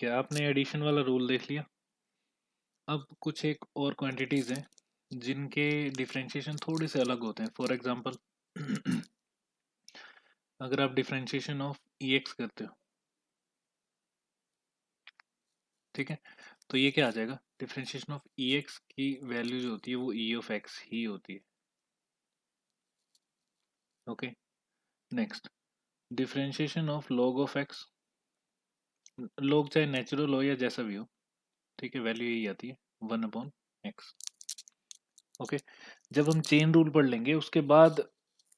है, आपने एडिशन वाला रूल देख लिया। अब कुछ एक और क्वांटिटीज हैं जिनके डिफरेंशिएशन थोड़े से अलग होते हैं। फॉर एग्जांपल अगर आप डिफरेंशिएशन ऑफ एक्स करते हो, ठीक है, तो ये क्या आ जाएगा, डिफरेंशिएशन ऑफ एक्स की वैल्यू जो होती है वो ई ऑफ एक्स ही होती है। Okay, next differentiation of log of x. Log चाहे नेचुरल हो या जैसा भी हो, ठीक है, वैल्यू यही आती है 1/x। ओके, जब हम चेन रूल पढ़ लेंगे उसके बाद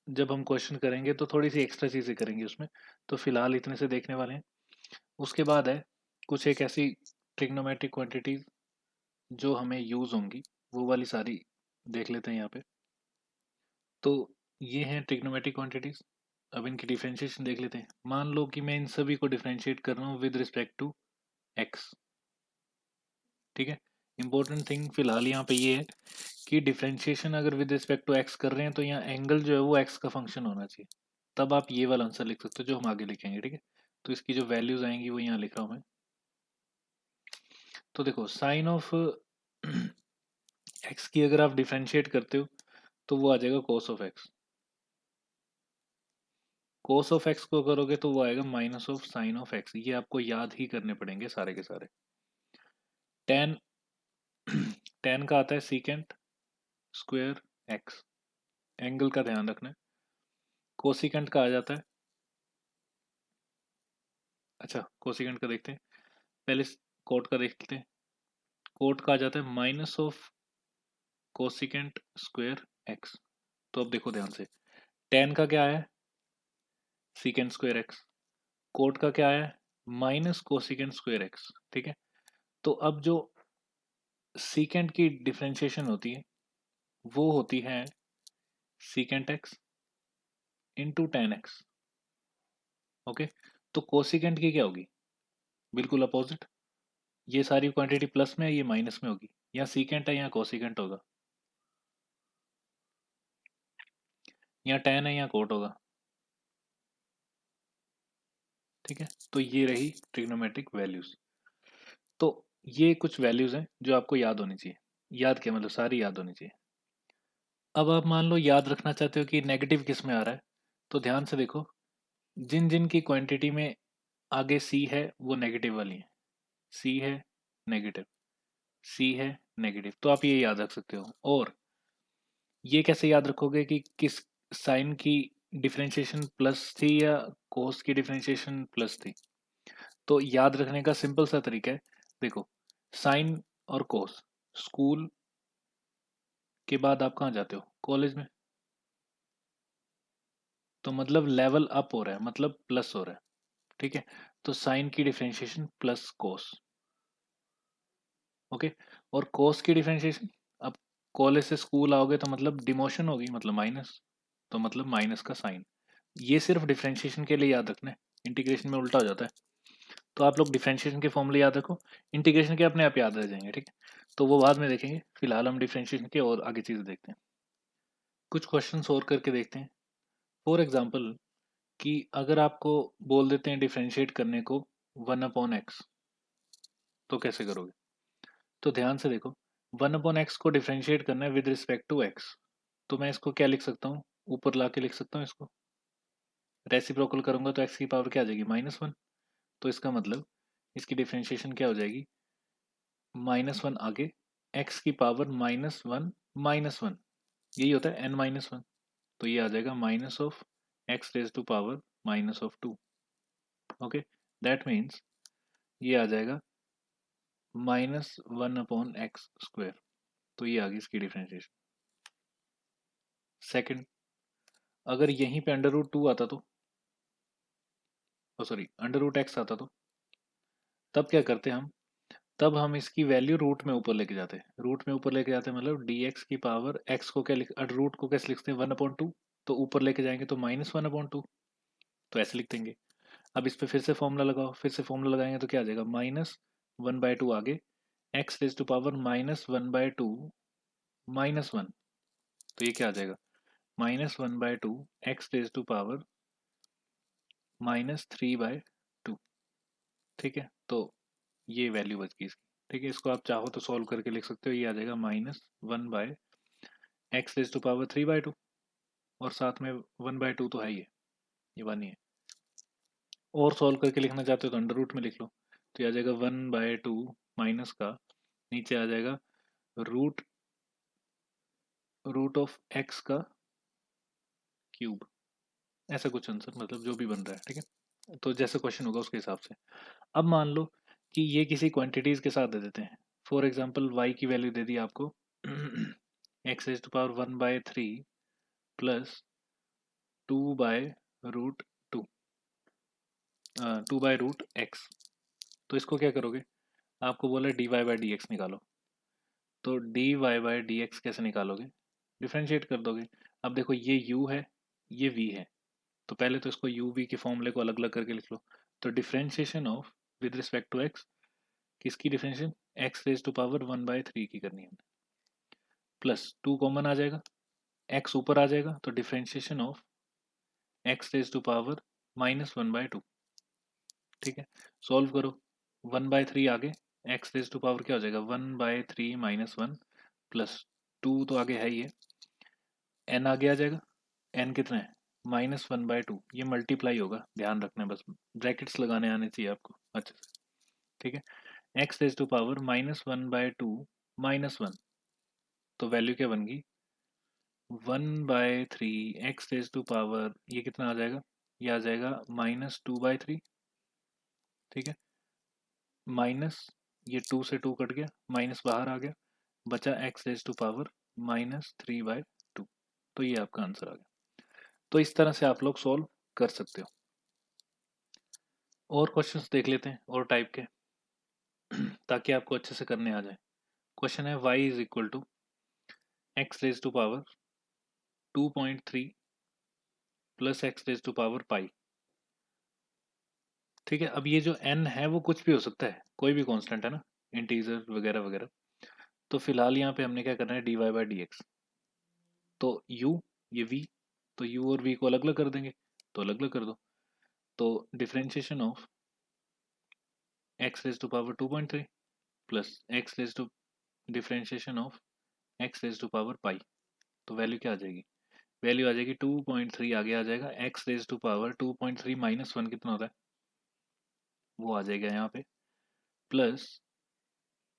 जब हम क्वेश्चन करेंगे तो थोड़ी सी एक्स्ट्रा चीजें करेंगे उसमें, तो फिलहाल इतने से देखने वाले हैं। उसके बाद है कुछ एक ऐसी ट्रिग्नोमेट्रिक क्वांटिटीज जो हमें यूज होंगी, वो वाली सारी देख लेते हैं यहाँ पे। तो ये हैं ट्रिग्नोमेट्रिक क्वांटिटीज। अब इनकी डिफरेंशिएशन देख लेते हैं। मान लो कि मैं इन सभी को डिफरेंशिएट कर रहा हूँ विद रिस्पेक्ट टू एक्स, ठीक है। इंपॉर्टेंट थिंग फिलहाल यहाँ पे ये है कि डिफरेंशिएशन अगर विद रिस्पेक्ट टू एक्स कर रहे हैं तो यहाँ एंगल जो है वो एक्स का फंक्शन होना चाहिए, तब आप ये वाला आंसर लिख सकते हो जो हम आगे लिखेंगे, ठीक है। तो इसकी जो वैल्यूज आएंगी वो यहाँ लिख रहा हूँ मैं। तो देखो साइन ऑफ एक्स की अगर आप डिफरेंशिएट करते हो तो वो आ जाएगा cos of x. Cos of x को करोगे तो वो आएगा minus of sine of x. ये आपको याद ही करने पड़ेंगे सारे के सारे। टेन टेन का आता है सीकेंट स्क्वायर एक्स, एंगल का ध्यान रखना है। कोसिकेंट का आ जाता है, अच्छा कोसिकेंट का देखते हैं पहले, कोट का देखते हैं। कोट का आ जाता है minus of cosecant square x. तो अब देखो ध्यान से, टेन का क्या है, सीकेंट स्क्वायर एक्स। कोट का क्या है, माइनस कोसिकेंट स्क्वायर एक्स, ठीक है। तो अब जो सीकेंट की डिफरेंशिएशन होती है वो होती है secant x into ten x. Okay, तो कोसिकेंट की क्या होगी, बिल्कुल अपोजिट। ये सारी क्वांटिटी प्लस में है, ये माइनस में होगी। यहाँ सीकेंट है यहाँ कोसिकेंट होगा, यहाँ टेन है यहाँ कोट होगा, ठीक है। तो ये रही ट्रिग्नोमेट्रिक वैल्यूज। तो ये कुछ वैल्यूज हैं जो आपको याद होनी चाहिए। याद क्या मतलब, सारी याद होनी चाहिए। अब आप मान लो याद रखना चाहते हो कि नेगेटिव किस में आ रहा है, तो ध्यान से देखो, जिन जिन की क्वांटिटी में आगे सी है वो नेगेटिव वाली है। सी है नेगेटिव, सी है नेगेटिव, तो आप ये याद रख सकते हो। और ये कैसे याद रखोगे कि किस साइन की डिफरेंशिएशन प्लस थी या कोस की डिफरेंशिएशन प्लस थी। तो याद रखने का सिंपल सा तरीका है, देखो साइन और कोस, स्कूल के बाद आप कहाँ जाते हो, कॉलेज में, तो मतलब लेवल अप हो रहा है, मतलब प्लस हो रहा है, ठीक है। तो साइन की डिफरेंशिएशन प्लस कोस, ओके। और कोस की डिफरेंशिएशन, अब कॉलेज से स्कूल आओगे तो मतलब डिमोशन होगी, मतलब माइनस, तो मतलब माइनस का साइन। ये सिर्फ डिफरेंशिएशन के लिए याद रखना है, इंटीग्रेशन में उल्टा हो जाता है। तो आप लोग डिफरेंशिएशन के फॉर्मूले याद रखो, इंटीग्रेशन के अपने आप याद रह जाएंगे, ठीक है। तो वो बाद में देखेंगे, फिलहाल हम डिफरेंशिएशन के और आगे चीज़ देखते हैं। कुछ क्वेश्चन और करके देखते हैं। फॉर एग्जाम्पल कि अगर आपको बोल देते हैं डिफरेंशिएट करने को 1/x, तो कैसे करोगे। तो ध्यान से देखो, 1/x को डिफरेंशिएट करना है विद रिस्पेक्ट टू x, तो मैं इसको क्या लिख सकता हूँ, ऊपर ला के लिख सकता हूँ इसको, रेसिप्रोकल करूंगा तो x की पावर क्या आ जाएगी, -1। तो इसका मतलब इसकी डिफरेंशिएशन क्या हो जाएगी, -1 आगे, x की पावर -1, यही होता है n-1। तो ये आ जाएगा minus of x raise to power -2। Okay, that means ये आ जाएगा -1/x²। तो ये आ गई इसकी डिफरेंशिएशन। सेकंड, अगर यहीं पे √2 आता तो, सॉरी √x आता तो, तब क्या करते हम, तब हम इसकी वैल्यू रूट में ऊपर लेके जाते हैं। रूट में ऊपर लेके जाते हैं मतलब dx की पावर x को क्या लिख, रूट को कैसे लिखते हैं, 1/2, तो ऊपर लेके जाएंगे तो -1/2, तो ऐसे लिख देंगे। अब इस पे फिर से फॉर्मूला लगाओ, फिर से फॉर्मूला लगाएंगे तो क्या आ जाएगा, -1/2 आगे, x रेज टू पावर -1/2 -1, तो ये क्या आ जाएगा, -1/2 x रेज टू पावर -3/2, ठीक है। तो ये वैल्यू बच गई इसकी। ठीक है, इसको आप चाहो तो सॉल्व करके लिख सकते हो, ये आ जाएगा -1/x⁻³ और साथ में 1/2 तो है ही है, ये 1 ही है। और सॉल्व करके लिखना चाहते हो तो अंडर रूट में लिख लो, तो ये आ जाएगा 1/2 माइनस का नीचे आ जाएगा रूट रूट ऑफ एक्स का क्यूब, ऐसा कुछ आंसर, मतलब जो भी बन रहा है। ठीक है, तो जैसे क्वेश्चन होगा उसके हिसाब से। अब मान लो कि ये किसी क्वांटिटीज के साथ दे देते हैं। फॉर एग्जांपल y की वैल्यू दे दी आपको x⁻1/3 प्लस 2/√2 2/√x। तो इसको क्या करोगे, आपको बोला dy/dx निकालो, तो dy/dx कैसे निकालोगे, डिफरेंशिएट कर दोगे। अब देखो ये u है, ये v है, तो पहले तो इसको u v के फॉर्मूले को अलग अलग करके लिख लो। तो differentiation of with respect to x, किसकी डिफरेंशिएशन, x⁻1/3 की करनी है, प्लस 2 कॉमन आ जाएगा, x ऊपर आ जाएगा, तो डिफरेंशिएशन ऑफ x⁻1/2। ठीक है, सॉल्व करो, 1/3 आगे, x⁻ क्या हो जाएगा 1/3 - 1 प्लस 2 तो आगे है ही है, n आगे आ जाएगा, n कितना है -1/2, ये मल्टीप्लाई होगा, ध्यान रखना है, बस ब्रैकेट्स लगाने आने चाहिए आपको अच्छे से। ठीक है, x⁻1/2 -1, तो वैल्यू क्या बन गई 1/3 x⁻, ये कितना आ जाएगा, ये आ जाएगा -2/3। ठीक है, माइनस, ये 2 से 2 कट गया, माइनस बाहर आ गया, बचा x⁻3/2। तो ये आपका आंसर आ गया। तो इस तरह से आप लोग सॉल्व कर सकते हो। और क्वेश्चंस देख लेते हैं और टाइप के ताकि आपको अच्छे से करने आ जाए। क्वेश्चन है y is equal to x⁻2.3 plus x⁻π। ठीक है, अब ये जो n है वो कुछ भी हो सकता है, कोई भी कांस्टेंट है ना, इंटीजर वगैरह वगैरह। तो फिलहाल यहाँ पे हमने क्या करना है, dy/dx। तो u, ये v, तो u और v को अलग अलग कर देंगे, तो अलग अलग कर दो। तो differentiation of x⁻2.3 plus differentiation of x⁻π। तो वैल्यू क्या आ जाएगी, वैल्यू आ जाएगी 2.3 आगे आ जाएगा, x⁻2.3 -1 कितना होता है, वो आ जाएगा यहाँ पे, प्लस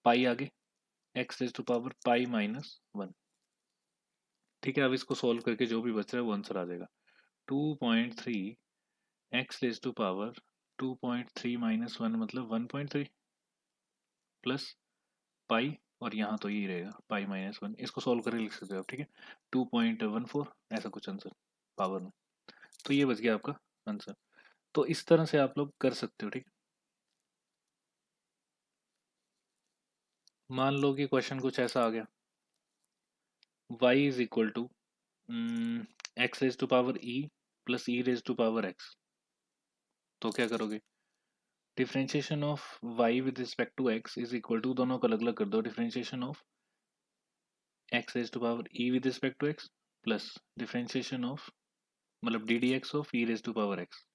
पाई आगे, x⁻π -1। ठीक है, अब इसको सॉल्व करके जो भी बच रहा है वो आंसर आ जाएगा 2.3 x⁻2.3 -1 मतलब 1.3 प्लस पाई, और यहाँ तो यही रहेगा पाई -1, इसको सॉल्व करके लिख सकते हो आप। ठीक है, 2.14 ऐसा कुछ आंसर पावर में। तो ये बच गया आपका आंसर। तो इस तरह से आप लोग कर सकते हो। ठीक है, मान लो कि क्वेश्चन कुछ ऐसा आ गया, y is equal to x⁻e plus e⁻x। तो क्या करोगे, differentiation of y with respect to x is equal to, दोनों को अलग अलग कर दो, differentiation of x⁻e with respect to x plus differentiation of, मतलब d d x of e⁻x।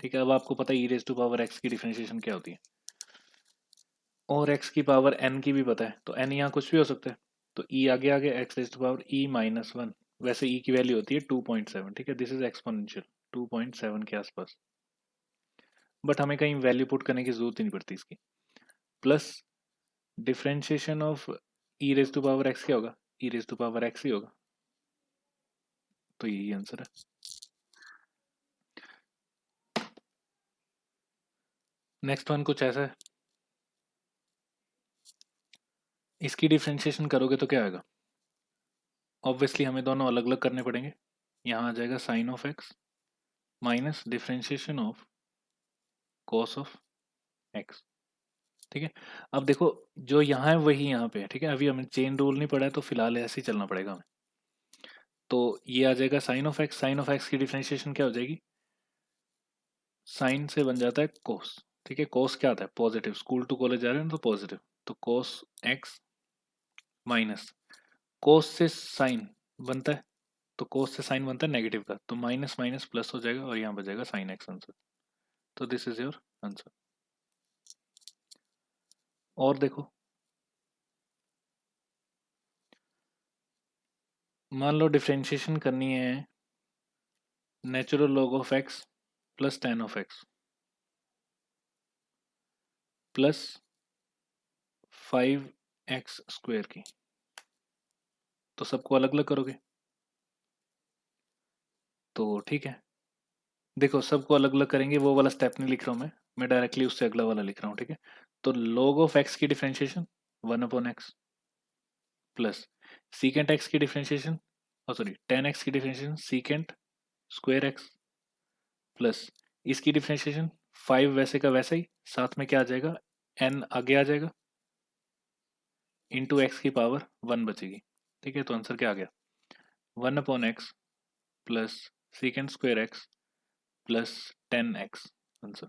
ठीक है, अब आपको पता है e⁻x की डिफरेंशिएशन क्या होती है, और x की पावर n की भी पता है, तो n यहाँ कुछ भी हो सकता है, तो e आगे आगे x⁻e−1, वैसे e की वैल्यू होती है 2.7। ठीक है, दिस इज एक्सपोनेंशियल 2.7 के आसपास, बट हमें कहीं वैल्यू पुट करने की जरूरत ही नहीं पड़ती इसकी। प्लस डिफरेंशिएशन ऑफ e⁻x क्या होगा, e⁻x ही होगा, तो यही आंसर है। नेक्स्ट वन कुछ ऐसा है, इसकी डिफरेंशिएशन करोगे तो क्या आएगा, ऑब्वियसली हमें दोनों अलग अलग करने पड़ेंगे। यहाँ आ जाएगा sine of x minus differentiation of cos of x। ठीक है, अब देखो जो यहाँ है वही यहाँ पे है। ठीक है, अभी हमें चेन रूल नहीं पड़ा है, तो फिलहाल ऐसे ही चलना पड़ेगा हमें। तो ये आ जाएगा sine of x, sine of x की डिफरेंशिएशन क्या हो जाएगी, साइन से बन जाता है कोस। ठीक है, कोस क्या आता है, पॉजिटिव, स्कूल टू कॉलेज जा रहे हैं ना, तो पॉजिटिव, तो कोस x माइनस कोस से साइन बनता है, तो कोस से साइन बनता है नेगेटिव का, तो माइनस माइनस प्लस हो जाएगा और यहाँ बच जाएगा साइन x आंसर। तो दिस इज योर आंसर। और देखो, मान लो डिफ्रेंशिएशन करनी है natural log of x plus ten of x plus 5x² की, तो सबको अलग अलग करोगे तो ठीक है। देखो सबको अलग अलग करेंगे, वो वाला स्टेप नहीं लिख रहा हूँ मैं डायरेक्टली उससे अगला वाला लिख रहा हूँ, ठीक है। तो log ऑफ एक्स की differentiation 1/x plus secant x की डिफरेंशिएशन, सॉरी टेन एक्स की differentiation secant square x plus इसकी डिफरेंशिएशन 5 वैसे का वैसा ही, साथ में क्या आ जाएगा, n आगे आ जाएगा इंटू एक्स की पावर 1 बचेगी, ठीक है। तो आंसर क्या आ गया, 1/x plus secant square x plus 10x answer.